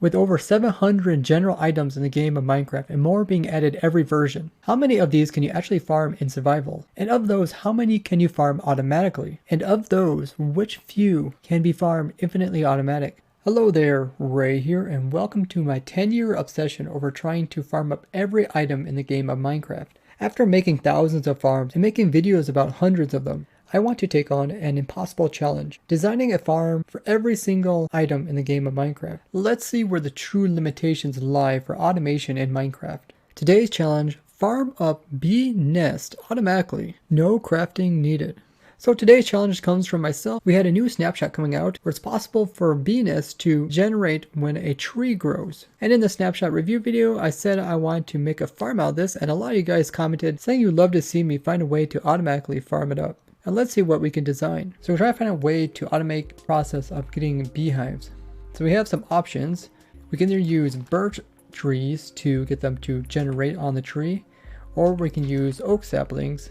with over 700 general items in the game of Minecraft and more being added every version. How many of these can you actually farm in survival? And of those, how many can you farm automatically? And of those, which few can be farmed infinitely automatic? Hello there, Ray here, and welcome to my 10-year obsession over trying to farm up every item in the game of Minecraft. After making thousands of farms and making videos about hundreds of them, I want to take on an impossible challenge, designing a farm for every single item in the game of Minecraft. Let's see where the true limitations lie for automation in Minecraft. Today's challenge, farm up bee nest automatically, no crafting needed. So today's challenge comes from myself. We had a new snapshot coming out where it's possible for bee nests to generate when a tree grows. And in the snapshot review video, I said I wanted to make a farm out of this, and a lot of you guys commented saying you'd love to see me find a way to automatically farm it up. And let's see what we can design. So we're trying to find a way to automate the process of getting beehives. So we have some options. We can either use birch trees to get them to generate on the tree, or we can use oak saplings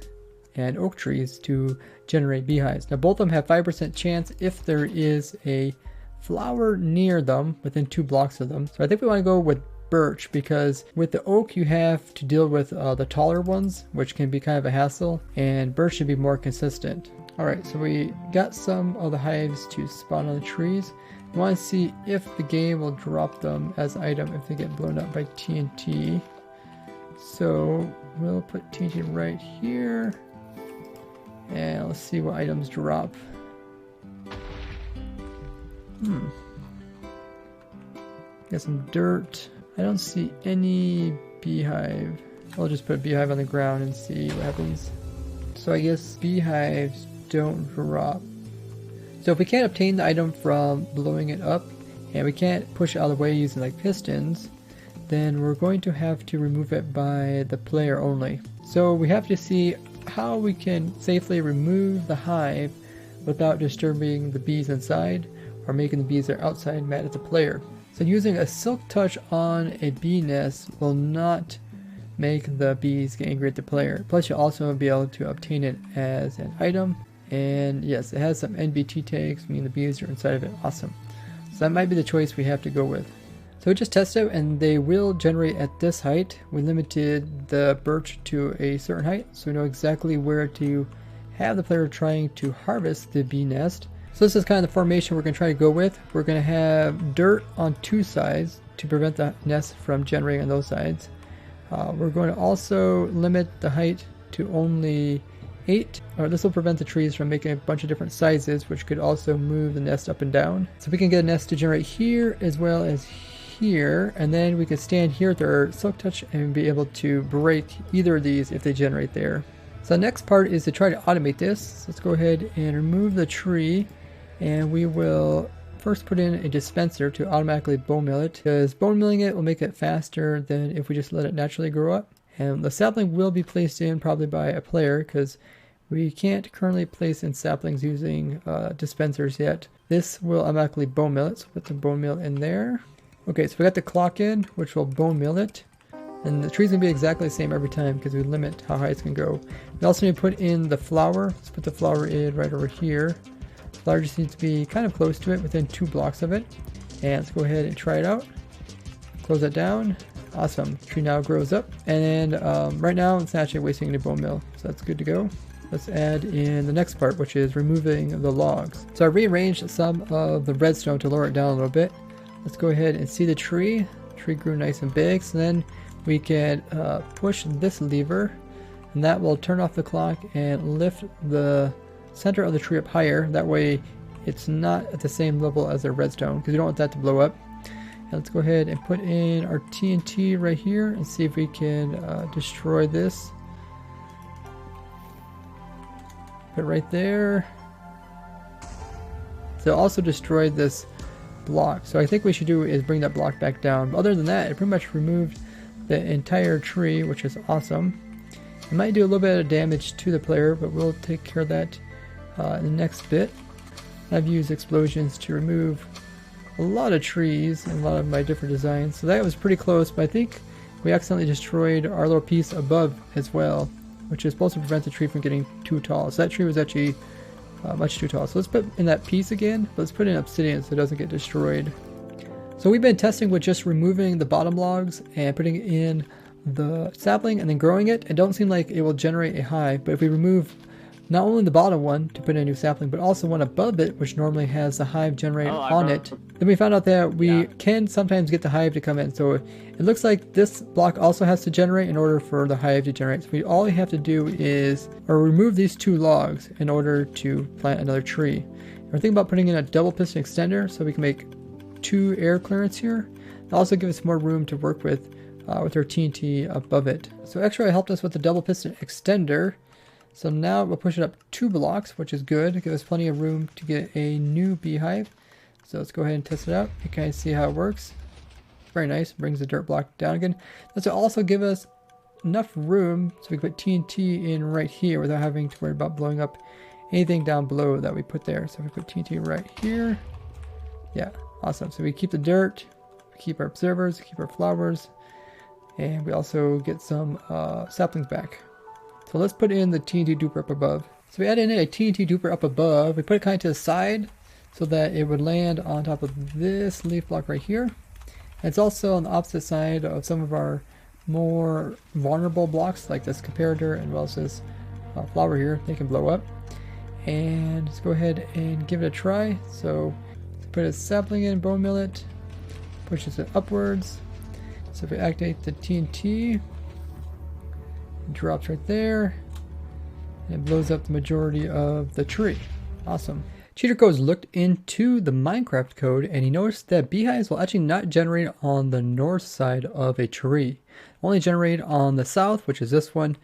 and oak trees to generate beehives. Now both of them have 5% chance if there is a flower near them within 2 blocks of them. So I think we want to go with birch, because with the oak you have to deal with the taller ones, which can be kind of a hassle, and birch should be more consistent. Alright, so we got some of the hives to spawn on the trees. We want to see if the game will drop them as item if they get blown up by TNT. So we'll put TNT right here, and let's see what items drop. Got some dirt. I don't see any beehive. I'll just put a beehive on the ground and see what happens. So I guess beehives don't drop. So if we can't obtain the item from blowing it up, and we can't push it out of the way using like pistons, then we're going to have to remove it by the player only. So we have to see how we can safely remove the hive without disturbing the bees inside or making the bees that are outside mad at the player. So using a silk touch on a bee nest will not make the bees get angry at the player. Plus you'll also be able to obtain it as an item. And yes, it has some NBT tags, meaning the bees are inside of it. Awesome. So that might be the choice we have to go with. So we just tested it and they will generate at this height. We limited the birch to a certain height, so we know exactly where to have the player trying to harvest the bee nest. So this is kind of the formation we're going to try to go with. We're going to have dirt on 2 sides to prevent the nest from generating on those sides. We're going to also limit the height to only 8, or this will prevent the trees from making a bunch of different sizes, which could also move the nest up and down. So we can get a nest to generate here as well as here, and then we could stand here with our silk touch and be able to break either of these if they generate there. So the next part is to try to automate this. So let's go ahead and remove the tree, and we will first put in a dispenser to automatically bone mill it, because bone milling it will make it faster than if we just let it naturally grow up. And the sapling will be placed in probably by a player, because we can't currently place in saplings using dispensers yet. This will automatically bone mill it, so put the bone mill in there. Okay, so we got the clock in, which will bone mill it. And the tree's gonna be exactly the same every time because we limit how high it's gonna go. We also need to put in the flour. Let's put the flour in right over here. The flour just needs to be kind of close to it, within 2 blocks of it. And let's go ahead and try it out. Close that down. Awesome. The tree now grows up. And right now it's not actually wasting any bone meal, so that's good to go. Let's add in the next part, which is removing the logs. So I rearranged some of the redstone to lower it down a little bit. Let's go ahead and see the tree. The tree grew nice and big, so then we can push this lever, and that will turn off the clock and lift the center of the tree up higher. That way it's not at the same level as the redstone, because we don't want that to blow up. And let's go ahead and put in our TNT right here and see if we can destroy this. Put it right there. So also destroyed this block. So I think what we should do is bring that block back down. But other than that, it pretty much removed the entire tree, which is awesome. It might do a little bit of damage to the player, but we'll take care of that in the next bit. I've used explosions to remove a lot of trees and a lot of my different designs. So that was pretty close, but I think we accidentally destroyed our little piece above as well, which is supposed to prevent the tree from getting too tall. So that tree was actually much too tall. So let's put in that piece again, but let's put in obsidian so it doesn't get destroyed. So we've been testing with just removing the bottom logs and putting in the sapling and then growing it. It don't seem like it will generate a hive, but if we remove not only the bottom one to put in a new sapling, but also one above it, which normally has the hive generated on it, then we found out that we can sometimes get the hive to come in. So it looks like this block also has to generate in order for the hive to generate. So all we have to do is remove these 2 logs in order to plant another tree. And we're thinking about putting in a double piston extender so we can make 2 air clearance here. It'll also give us more room to work with our TNT above it. So X-Ray helped us with the double piston extender. So now we'll push it up 2 blocks, which is good. It gives us plenty of room to get a new beehive. So let's go ahead and test it out. You can see how it works. Very nice. Brings the dirt block down again. This will also give us enough room so we can put TNT in right here without having to worry about blowing up anything down below that we put there. So if we put TNT right here. Yeah, awesome. So we keep the dirt, we keep our observers, we keep our flowers, and we also get some saplings back. So let's put in the TNT duper up above. So we added in a TNT duper up above. We put it kind of to the side so that it would land on top of this leaf block right here. And it's also on the opposite side of some of our more vulnerable blocks like this comparator and well as this flower here. They can blow up. And let's go ahead and give it a try. So put a sapling in, bone mill it, pushes it upwards. So if we activate the TNT, drops right there and it blows up the majority of the tree. Awesome. Cheater Codes looked into the Minecraft code and he noticed that beehives will actually not generate on the north side of a tree. Only generate on the south, which is this one,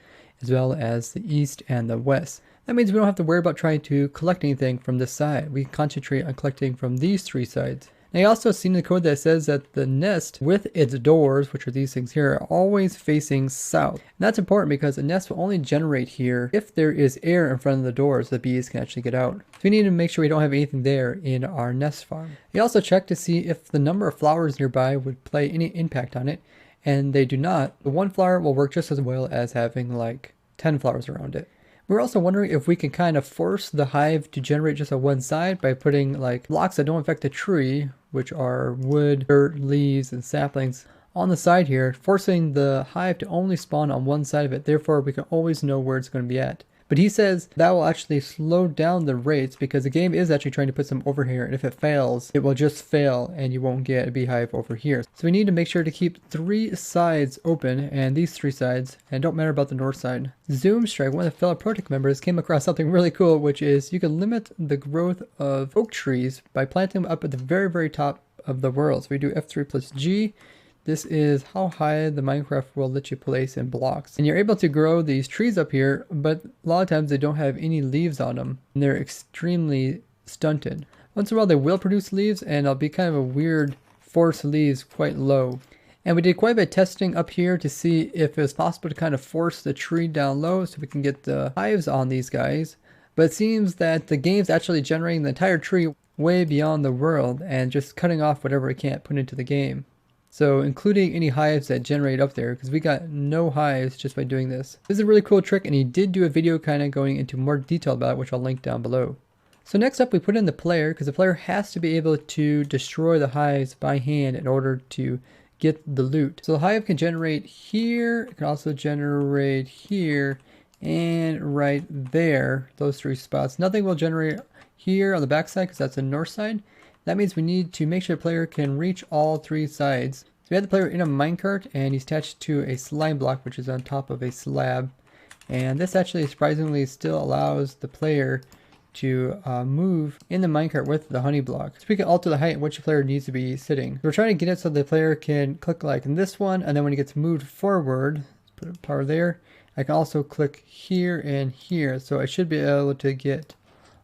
as well as the east and the west. That means we don't have to worry about trying to collect anything from this side. We can concentrate on collecting from these 3 sides. Now you also seen in the code that says that the nest with its doors, which are these things here, are always facing south. And that's important because a nest will only generate here if there is air in front of the doors so the bees can actually get out. So we need to make sure we don't have anything there in our nest farm. We also check to see if the number of flowers nearby would play any impact on it, and they do not. The 1 flower will work just as well as having like 10 flowers around it. We're also wondering if we can kind of force the hive to generate just on one side by putting like blocks that don't affect the tree, which are wood, dirt, leaves, and saplings on the side here, forcing the hive to only spawn on one side of it. Therefore, we can always know where it's going to be at. But he says that will actually slow down the rates because the game is actually trying to put some over here. And if it fails, it will just fail and you won't get a beehive over here. So we need to make sure to keep 3 sides open and these 3 sides, and don't matter about the north side. Zoom Strike, one of the fellow ProtoTech members, came across something really cool, which is you can limit the growth of oak trees by planting them up at the very, very top of the world. So we do F3 plus G. This is how high the Minecraft will let you place in blocks. And you're able to grow these trees up here, but a lot of times they don't have any leaves on them. And they're extremely stunted. Once in a while they will produce leaves, and it'll be kind of a weird force leaves quite low. And we did quite a bit of testing up here to see if it was possible to kind of force the tree down low so we can get the hives on these guys. But it seems that the game's actually generating the entire tree way beyond the world and just cutting off whatever it can't put into the game. So including any hives that generate up there, because we got no hives just by doing this. This is a really cool trick, and he did do a video kind of going into more detail about it, which I'll link down below. So next up we put in the player, because the player has to be able to destroy the hives by hand in order to get the loot. So the hive can generate here, it can also generate here, and right there, those 3 spots. Nothing will generate here on the back side because that's the north side. That means we need to make sure the player can reach all 3 sides. So we have the player in a minecart and he's attached to a slime block which is on top of a slab. And this actually surprisingly still allows the player to move in the minecart with the honey block. So we can alter the height in which the player needs to be sitting. So we're trying to get it so the player can click like in this one, and then when he gets moved forward, put a power there, I can also click here and here. So I should be able to get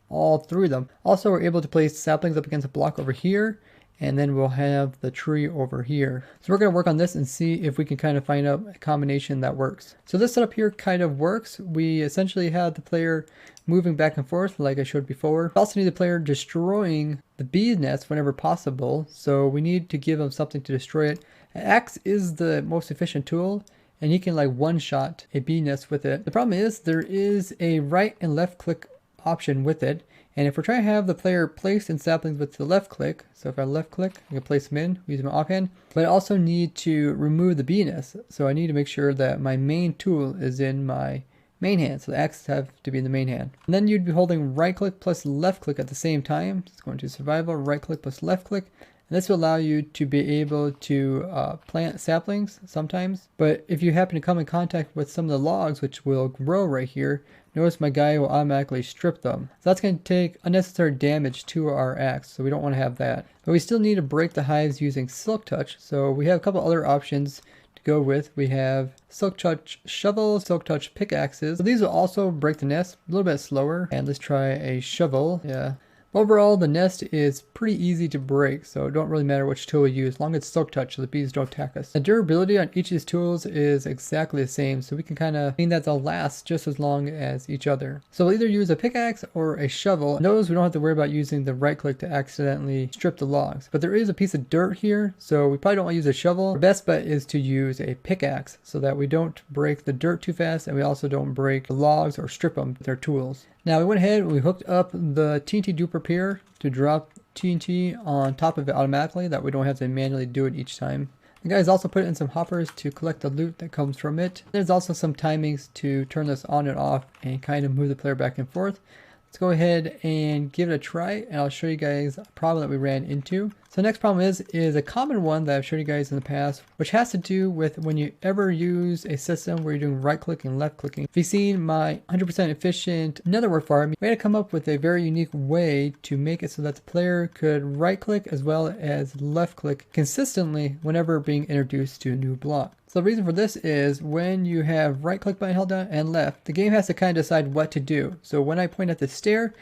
all 3 of them. Also, we're able to place saplings up against a block over here, and then we'll have the tree over here. So we're going to work on this and see if we can kind of find out a combination that works. So this setup here kind of works. We essentially have the player moving back and forth like I showed before. We also need the player destroying the bee nest whenever possible, so we need to give him something to destroy it. An axe is the most efficient tool, and he can like one-shot a bee nest with it. The problem is there is a right and left click option with it. And if we're trying to have the player placed in saplings with the left click, so if I left click, I can place them in using my offhand, but I also need to remove the bee nest. So I need to make sure that my main tool is in my main hand. So the axes have to be in the main hand. And then you'd be holding right click plus left click at the same time. It's going to survival, right click plus left click. And this will allow you to be able to plant saplings sometimes. But if you happen to come in contact with some of the logs, which will grow right here, notice my guy will automatically strip them. So that's going to take unnecessary damage to our axe, so we don't want to have that. But we still need to break the hives using Silk Touch. So we have a couple other options to go with. We have Silk Touch shovel, Silk Touch pickaxes. So these will also break the nest a little bit slower. And let's try a shovel. Yeah. Overall, the nest is pretty easy to break, so it don't really matter which tool we use, as long as it's Silk Touch so the bees don't attack us. The durability on each of these tools is exactly the same, so we can kind of mean that they'll last just as long as each other. So we'll either use a pickaxe or a shovel. And those we don't have to worry about using the right click to accidentally strip the logs. But there is a piece of dirt here, so we probably don't want to use a shovel. Our best bet is to use a pickaxe so that we don't break the dirt too fast and we also don't break the logs or strip them with our tools. Now we went ahead and we hooked up the TNT duper here to drop TNT on top of it automatically, that we don't have to manually do it each time. The guys also put in some hoppers to collect the loot that comes from it. There's also some timings to turn this on and off and kind of move the player back and forth. Let's go ahead and give it a try, and I'll show you guys a problem that we ran into. So the next problem is a common one that I've shown you guys in the past, which has to do with when you ever use a system where you're doing right clicking and left clicking. If you've seen my 100% efficient netherwork farm, we had to come up with a very unique way to make it so that the player could right click as well as left click consistently whenever being introduced to a new block. So the reason for this is when you have right click button held down and left, the game has to kind of decide what to do. So when I point at the stair,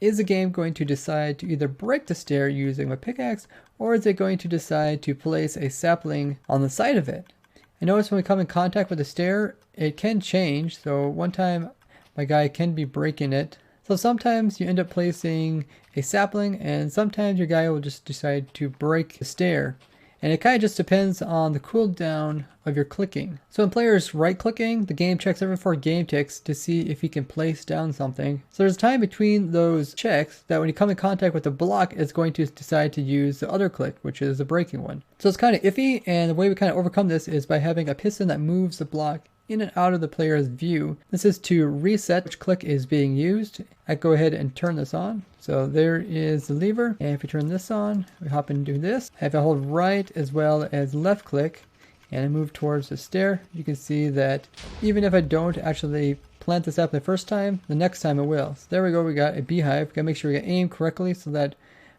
is the game going to decide to either break the stair using a pickaxe, or is it going to decide to place a sapling on the side of it? And notice when we come in contact with the stair, it can change. So one time my guy can be breaking it. So sometimes you end up placing a sapling and sometimes your guy will just decide to break the stair. And it kind of just depends on the cooldown of your clicking. So when players right clicking, the game checks every 4 game ticks to see if he can place down something. So there's time between those checks that when you come in contact with the block, it's going to decide to use the other click, which is the breaking one. So it's kind of iffy, and the way we kind of overcome this is by having a piston that moves the block in and out of the player's view. This is to reset which click is being used. I go ahead and turn this on. So there is the lever, and if we turn this on, we hop and do this. If I hold right as well as left click and I move towards the stair, you can see that even if I don't actually plant this up the first time, the next time it will. So there we go, we got a beehive. We gotta make sure we get aimed correctly so that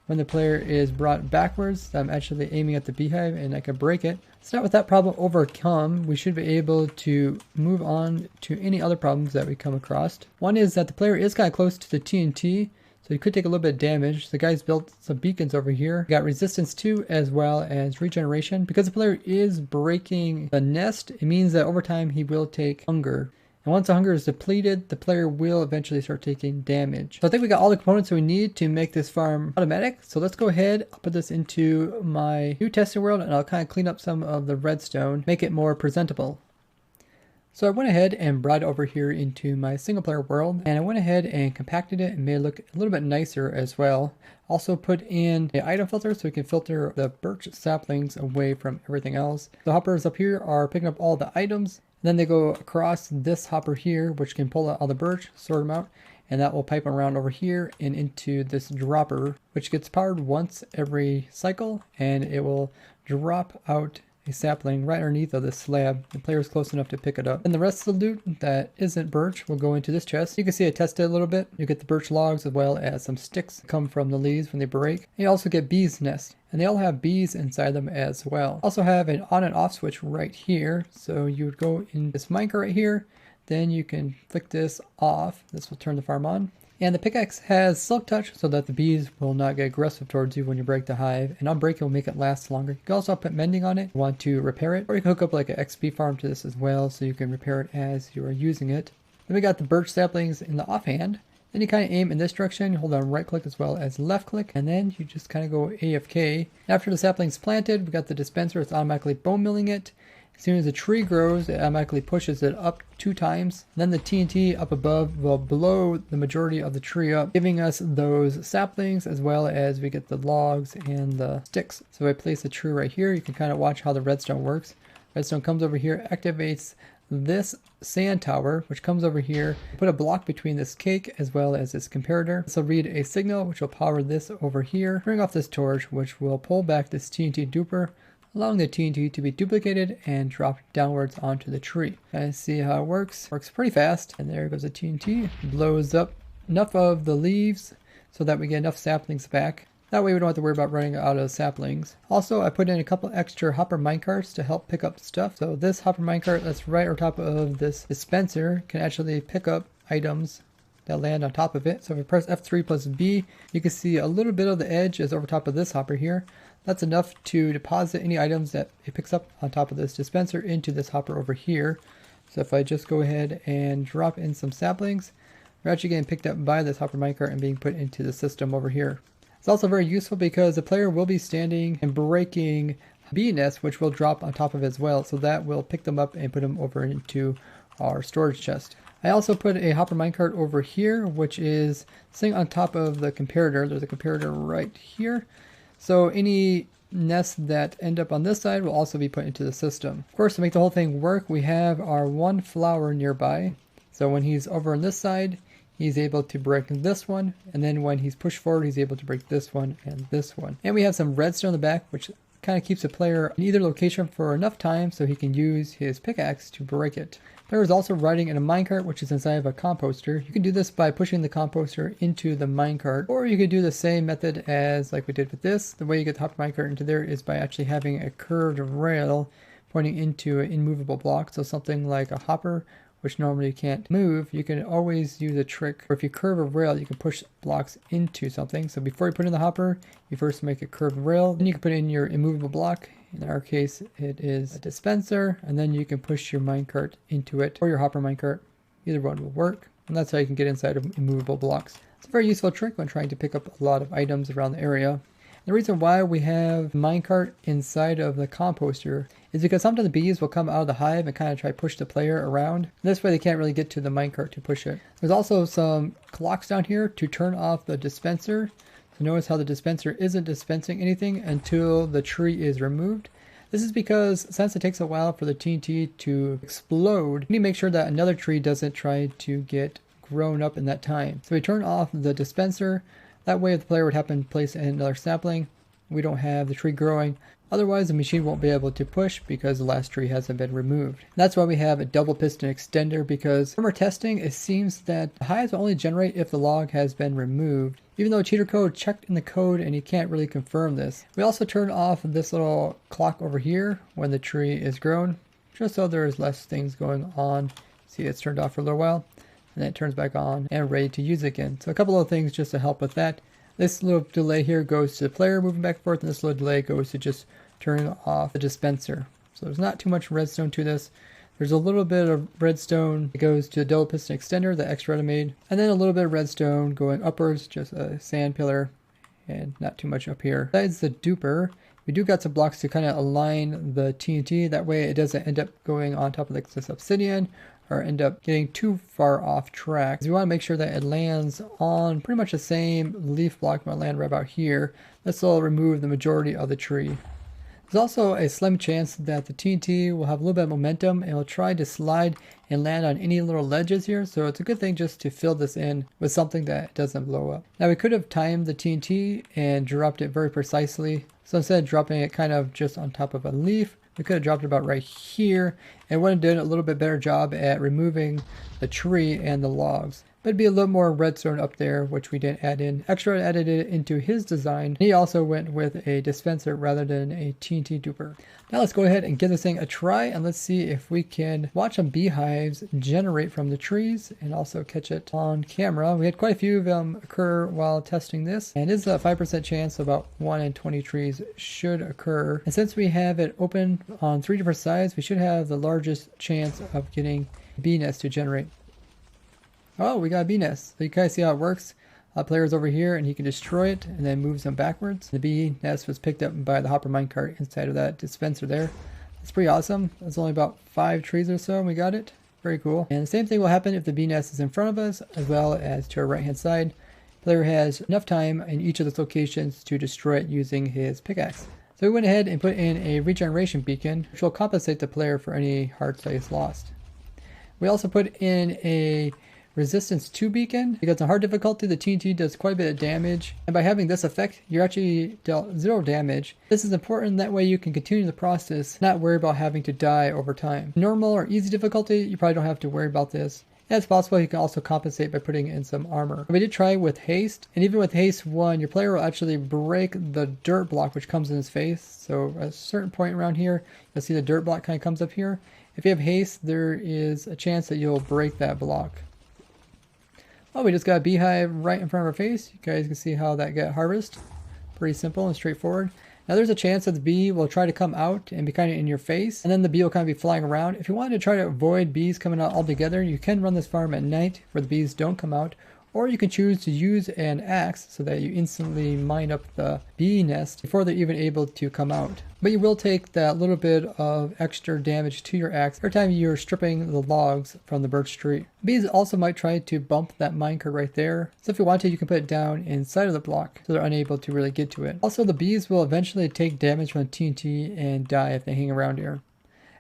when the player is brought backwards, I'm actually aiming at the beehive and I can break it. So now with that problem overcome, we should be able to move on to any other problems that we come across. One is that the player is kind of close to the TNT, so you could take a little bit of damage. The guy's built some beacons over here. We got resistance 2 as well as regeneration. Because the player is breaking the nest, it means that over time he will take hunger. And once the hunger is depleted, the player will eventually start taking damage. So I think we got all the components that we need to make this farm automatic. So let's go ahead, I'll put this into my new testing world and I'll kind of clean up some of the redstone, make it more presentable. So I went ahead and brought it over here into my single player world, and I went ahead and compacted it and made it look a little bit nicer as well. Also put in an item filter so we can filter the birch saplings away from everything else. The hoppers up here are picking up all the items. Then they go across this hopper here, which can pull out all the birch, sort them out, and that will pipe around over here and into this dropper, which gets powered once every cycle, and it will drop out a sapling right underneath of this slab. The player is close enough to pick it up. And the rest of the loot that isn't birch will go into this chest. You can see I tested it a little bit. You get the birch logs as well as some sticks that come from the leaves when they break. And you also get bees' nests, and they all have bees inside them as well. Also have an on and off switch right here. So you would go in this minecart right here, then you can flick this off. This will turn the farm on. And the pickaxe has Silk Touch so that the bees will not get aggressive towards you when you break the hive. And unbreaking will make it last longer. You can also put mending on it if you want to repair it. Or you can hook up like an XP farm to this as well so you can repair it as you are using it. Then we got the birch saplings in the offhand. Then you kind of aim in this direction, you hold down right click as well as left click, and then you just kind of go AFK. After the sapling's planted, we got the dispenser, it's automatically bone milling it. As soon as the tree grows, it automatically pushes it up 2 times. Then the TNT up above will blow the majority of the tree up, giving us those saplings as well as we get the logs and the sticks. So if I place a tree right here, you can kind of watch how the redstone works. Redstone comes over here, activates this sand tower, which comes over here, put a block between this cake as well as this comparator. This will read a signal which will power this over here, bring off this torch, which will pull back this TNT duper, allowing the TNT to be duplicated and dropped downwards onto the tree. And see how it works. Works pretty fast. And there goes the TNT. Blows up enough of the leaves so that we get enough saplings back. That way we don't have to worry about running out of saplings. Also, I put in a couple extra hopper minecarts to help pick up stuff. So this hopper minecart that's right on top of this dispenser can actually pick up items that land on top of it. So if I press F3 plus B, you can see a little bit of the edge is over top of this hopper here. That's enough to deposit any items that it picks up on top of this dispenser into this hopper over here. So if I just go ahead and drop in some saplings, they're actually getting picked up by this hopper minecart and being put into the system over here. It's also very useful because the player will be standing and breaking bee nests, which will drop on top of it as well. So that will pick them up and put them over into our storage chest. I also put a hopper minecart over here, which is sitting on top of the comparator. There's a comparator right here. So any nests that end up on this side will also be put into the system. Of course, to make the whole thing work, we have our one flower nearby. So when he's over on this side, he's able to break this one, and then when he's pushed forward, he's able to break this one and this one. And we have some redstone in the back, which kind of keeps the player in either location for enough time so he can use his pickaxe to break it. The player is also riding in a minecart, which is inside of a composter. You can do this by pushing the composter into the minecart, or you could do the same method as like we did with this. The way you get the hopper minecart into there is by actually having a curved rail pointing into an immovable block. So something like a hopper, which normally you can't move, you can always use a trick. Or if you curve a rail, you can push blocks into something. So before you put in the hopper, you first make a curved rail, then you can put in your immovable block. In our case, it is a dispenser, and then you can push your minecart into it, or your hopper minecart. Either one will work, and that's how you can get inside of immovable blocks. It's a very useful trick when trying to pick up a lot of items around the area. The reason why we have minecart inside of the composter is because sometimes the bees will come out of the hive and kind of try to push the player around. This way they can't really get to the minecart to push it. There's also some clocks down here to turn off the dispenser. So notice how the dispenser isn't dispensing anything until the tree is removed. This is because since it takes a while for the TNT to explode, we need to make sure that another tree doesn't try to get grown up in that time. So we turn off the dispenser. That way if the player would happen to place in another sapling, we don't have the tree growing. Otherwise the machine won't be able to push because the last tree hasn't been removed. And that's why we have a double piston extender, because from our testing it seems that hives will only generate if the log has been removed. Even though cheater code checked in the code and you can't really confirm this. We also turn off this little clock over here when the tree is grown, just so there's less things going on. See, it's turned off for a little while, and then it turns back on and ready to use again. So a couple of things just to help with that. This little delay here goes to the player moving back and forth, and this little delay goes to just turning off the dispenser. So there's not too much redstone to this. There's a little bit of redstone that goes to the double piston extender that Xrata made, and then a little bit of redstone going upwards, just a sand pillar, and not too much up here. Besides the duper, we do got some blocks to kind of align the TNT. That way it doesn't end up going on top of like this obsidian or end up getting too far off track. We want to make sure that it lands on pretty much the same leaf block. Might land right about here. This will remove the majority of the tree. There's also a slim chance that the TNT will have a little bit of momentum and will try to slide and land on any little ledges here. So it's a good thing just to fill this in with something that doesn't blow up. Now we could have timed the TNT and dropped it very precisely. So instead of dropping it kind of just on top of a leaf, we could have dropped it about right here and would have done a little bit better job at removing the tree and the logs. But it'd be a little more redstone up there, which we didn't add in. Xrata added it into his design. He also went with a dispenser rather than a TNT duper. Now let's go ahead and give this thing a try, and let's see if we can watch some beehives generate from the trees and also catch it on camera. We had quite a few of them occur while testing this, and it's a 5% chance about 1 in 20 trees should occur. And since we have it open on 3 different sides, we should have the largest chance of getting bee nests to generate. Oh, we got a bee nest. So you kind of see how it works. Player's over here and he can destroy it and then moves them backwards. The bee nest was picked up by the hopper minecart inside of that dispenser there. It's pretty awesome. It's only about 5 trees or so and we got it. Very cool. And the same thing will happen if the bee nest is in front of us as well as to our right hand side. Player has enough time in each of those locations to destroy it using his pickaxe. So we went ahead and put in a regeneration beacon, which will compensate the player for any hearts that he's lost. We also put in a resistance 2 beacon because on hard difficulty the TNT does quite a bit of damage, and by having this effect you're actually dealt 0 damage. This is important, that way you can continue the process, not worry about having to die over time. Normal or easy difficulty you probably don't have to worry about this. And it's possible you can also compensate by putting in some armor. We did try with haste, and even with haste 1 your player will actually break the dirt block which comes in his face. So at a certain point around here you'll see the dirt block kind of comes up here. If you have haste there is a chance that you'll break that block. Oh, we just got a beehive right in front of our face. You guys can see how that got harvested. Pretty simple and straightforward. Now there's a chance that the bee will try to come out and be kind of in your face, and then the bee will kind of be flying around. If you wanted to try to avoid bees coming out altogether, you can run this farm at night where the bees don't come out, or you can choose to use an axe so that you instantly mine up the bee nest before they're even able to come out. But you will take that little bit of extra damage to your axe every time you're stripping the logs from the birch tree. Bees also might try to bump that minecart right there, so if you want to you can put it down inside of the block so they're unable to really get to it. Also the bees will eventually take damage from TNT and die if they hang around here.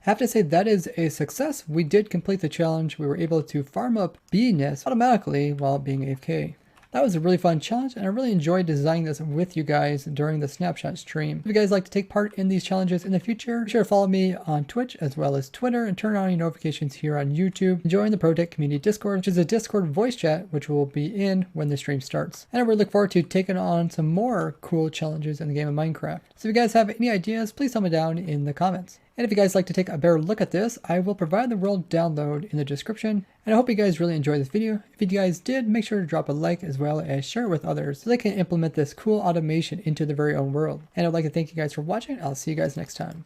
I have to say that is a success. We did complete the challenge. We were able to farm up bee nests automatically while being AFK. That was a really fun challenge, and I really enjoyed designing this with you guys during the snapshot stream. If you guys like to take part in these challenges in the future, be sure to follow me on Twitch as well as Twitter and turn on your notifications here on YouTube. And join the ProtoTech community Discord, which is a Discord voice chat which will be in when the stream starts. And I really look forward to taking on some more cool challenges in the game of Minecraft. So if you guys have any ideas, please tell me down in the comments. And if you guys like to take a better look at this, I will provide the world download in the description. And I hope you guys really enjoyed this video. If you guys did, make sure to drop a like as well as share it with others so they can implement this cool automation into their very own world. And I'd like to thank you guys for watching. I'll see you guys next time.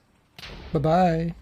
Bye-bye.